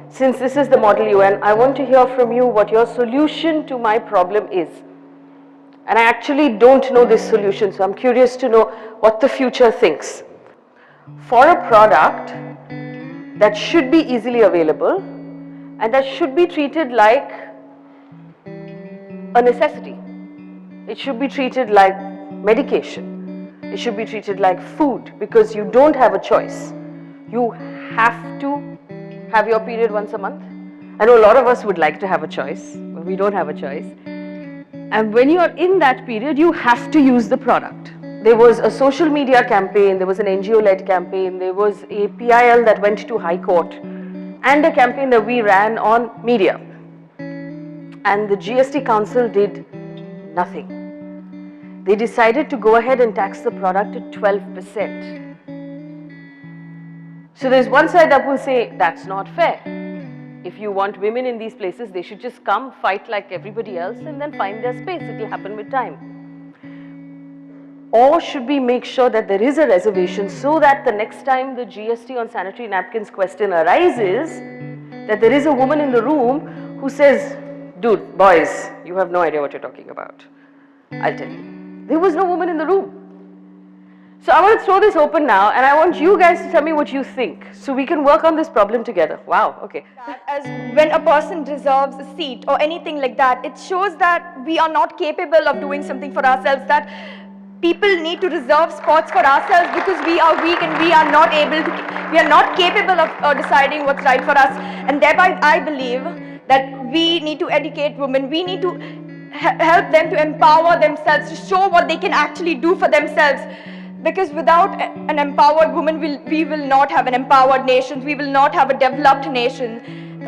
since this is the Model UN, I want to hear from you what your solution to my problem is. And I actually don't know this solution, so I'm curious to know what the future thinks. For a product that should be easily available and that should be treated like a necessity. It should be treated like medication. It should be treated like food, because you don't have a choice. You have to have your period once a month. I know a lot of us would like to have a choice, but we don't have a choice. And when you're in that period, you have to use the product. There was a social media campaign, there was an NGO-led campaign, there was a PIL that went to High Court, and a campaign that we ran on media. And the GST Council did nothing. They decided to go ahead and tax the product at 12%. So there's one side that will say, that's not fair. If you want women in these places, they should just come, fight like everybody else, and then find their space. It will happen with time. Or should we make sure that there is a reservation so that the next time the GST on sanitary napkins question arises, that there is a woman in the room who says, dude, boys, you have no idea what you're talking about. I'll tell you. There was no woman in the room. So I want to throw this open now, and I want you guys to tell me what you think, so we can work on this problem together. Wow, okay. As when a person deserves a seat or anything like that, it shows that we are not capable of doing something for ourselves, that people need to reserve spots for ourselves because we are weak and we are not able to, we are not capable of deciding what's right for us. And thereby I believe that we need to educate women, we need to help them to empower themselves, to show what they can actually do for themselves. Because without an empowered woman, we will not have an empowered nation, we will not have a developed nation.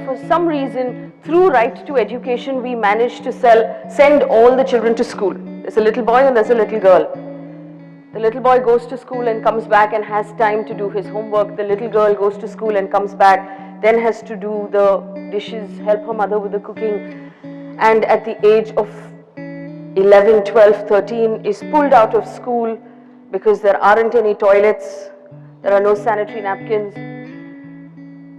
For some reason, through right to education, we managed to send all the children to school. There's a little boy and there's a little girl. The little boy goes to school and comes back and has time to do his homework. The little girl goes to school and comes back, then has to do the dishes, help her mother with the cooking. And at the age of 11, 12, 13 is pulled out of school because there aren't any toilets, there are no sanitary napkins,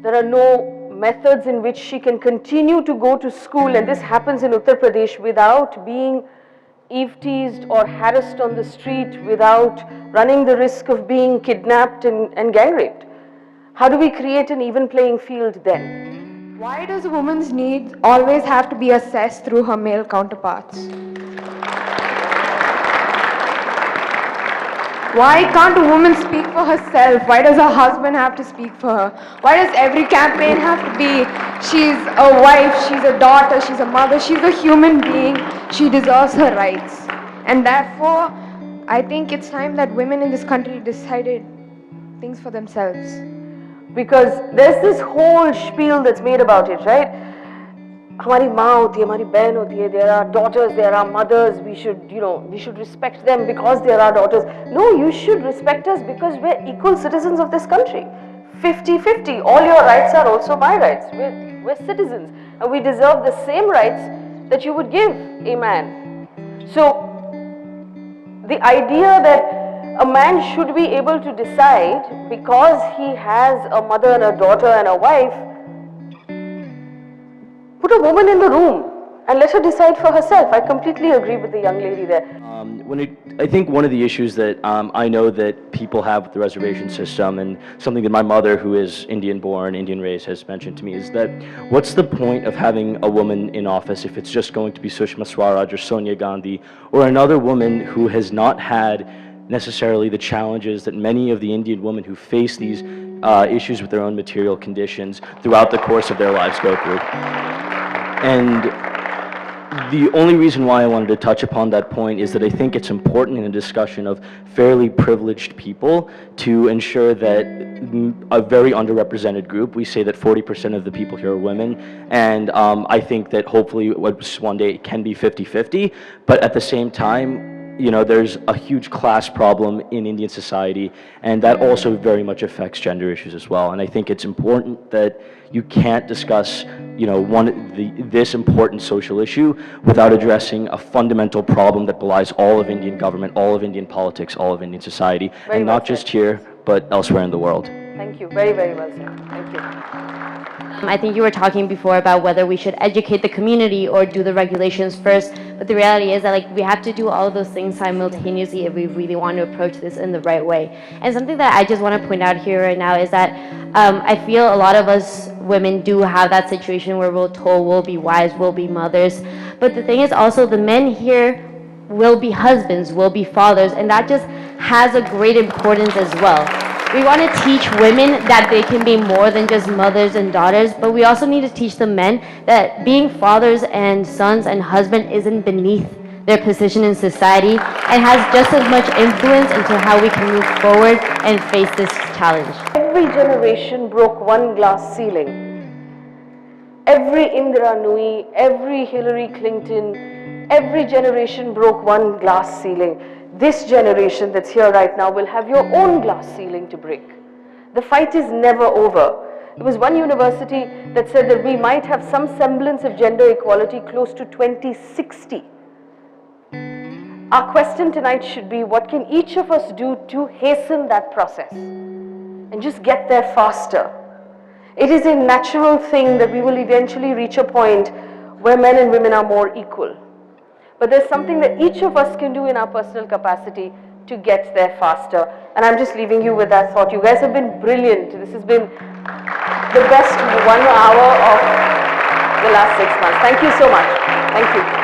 there are no methods in which she can continue to go to school, and this happens in Uttar Pradesh without being eve-teased or harassed on the street, without running the risk of being kidnapped and gang-raped. How do we create an even playing field then? Why does a woman's needs always have to be assessed through her male counterparts? Why can't a woman speak for herself? Why does her husband have to speak for her? Why does every campaign have to be, she's a wife, she's a daughter, she's a mother, she's a human being, she deserves her rights. And therefore, I think it's time that women in this country decided things for themselves. Because there's this whole spiel that's made about it, right? हमारी माँ होती है, हमारी बहन होती है, there are daughters, there are mothers, we should respect them because they are our daughters. No, you should respect us because we're equal citizens of this country. 50-50, all your rights are also my rights. We're citizens and we deserve the same rights that you would give a man. So, the idea that a man should be able to decide because he has a mother and a daughter and a wife, put a woman in the room and let her decide for herself. I completely agree with the young lady there. I think one of the issues that I know that people have with the reservation system, and something that my mother, who is Indian born, Indian raised, has mentioned to me, is that what's the point of having a woman in office if it's just going to be Sushma Swaraj or Sonia Gandhi or another woman who has not had necessarily the challenges that many of the Indian women who face these issues with their own material conditions throughout the course of their lives go through. And the only reason why I wanted to touch upon that point is that I think it's important in a discussion of fairly privileged people to ensure that a very underrepresented group, we say that 40% of the people here are women, and I think that hopefully one day it can be 50-50, but at the same time, you know, there's a huge class problem in Indian society, and that also very much affects gender issues as well. And I think it's important that you can't discuss, you know, this important social issue without addressing a fundamental problem that belies all of Indian government, all of Indian politics, all of Indian society, and not just here, but elsewhere in the world. Thank you. Thank you. Very, very well said. Thank you. I think you were talking before about whether we should educate the community or do the regulations first, but the reality is that we have to do all of those things simultaneously if we really want to approach this in the right way. And something that I just want to point out here right now is that I feel a lot of us women do have that situation where we're told we'll be wives, we'll be mothers, but the thing is also the men here will be husbands, will be fathers, and that just has a great importance as well. We want to teach women that they can be more than just mothers and daughters, but we also need to teach the men that being fathers and sons and husband isn't beneath their position in society and has just as much influence into how we can move forward and face this challenge. Every generation broke one glass ceiling. Every Indira Nui, every Hillary Clinton, every generation broke one glass ceiling. This generation that's here right now will have your own glass ceiling to break. The fight is never over. There was one university that said that we might have some semblance of gender equality close to 2060. Our question tonight should be, what can each of us do to hasten that process and just get there faster? It is a natural thing that we will eventually reach a point where men and women are more equal. But there's something that each of us can do in our personal capacity to get there faster. And I'm just leaving you with that thought. You guys have been brilliant. This has been the best 1 hour of the last 6 months. Thank you so much. Thank you.